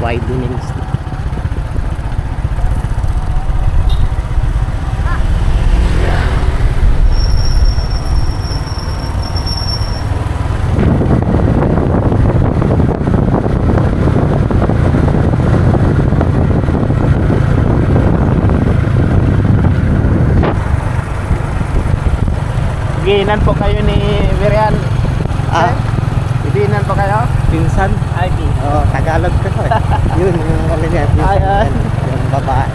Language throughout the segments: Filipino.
widening. Ibinan po kayo ni Virian. Ibinan po kayo? Pinsan? Ay, di. Oo, Tagalog ko eh. Yun, yung ano niya, pinsan yan. Yung babae.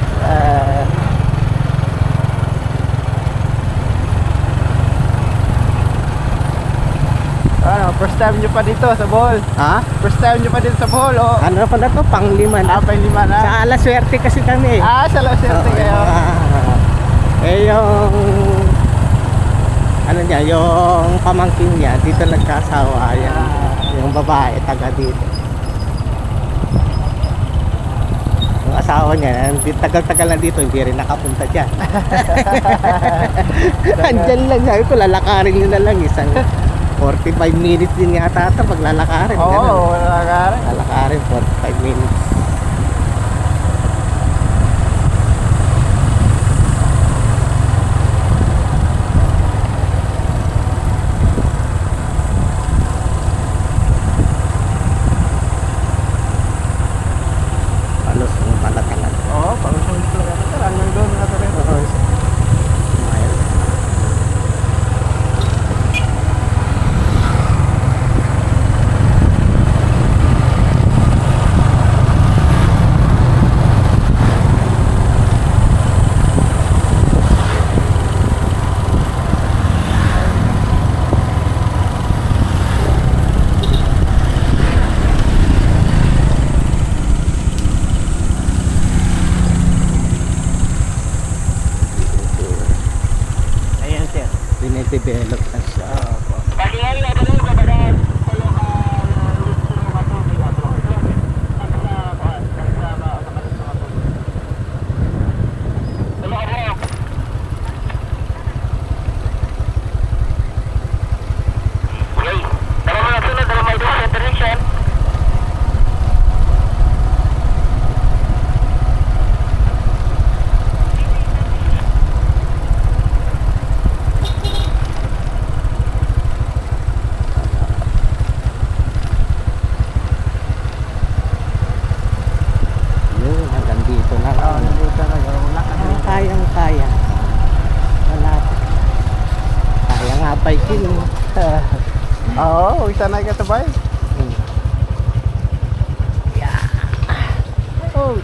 Ano, first time nyo pa dito sa Bohol? Ha? First time nyo pa dito sa Bohol? O? Ano pa na to? Pang-5 na. Pang-5 na? Sa Alaswerte kasi kami. Sa Alaswerte kayo? Yung ano niya, yung pamangkin niya dito nagkasawa yan. Yung babae taga dito. Yung asawa niya tagal-tagal na dito, hindi rin nakapunta dyan. Andyan lang, sabi ko lalakarin nyo na lang isang 45 minutes din yata ito pag lalakarin. Oo, lalakarin. Lalakarin 45 minutes. Dinedevelop na siya. Kayang-kaya. Wala. Kaya nga biking. Oo, sanay ka sa bike. Yeah. Oh.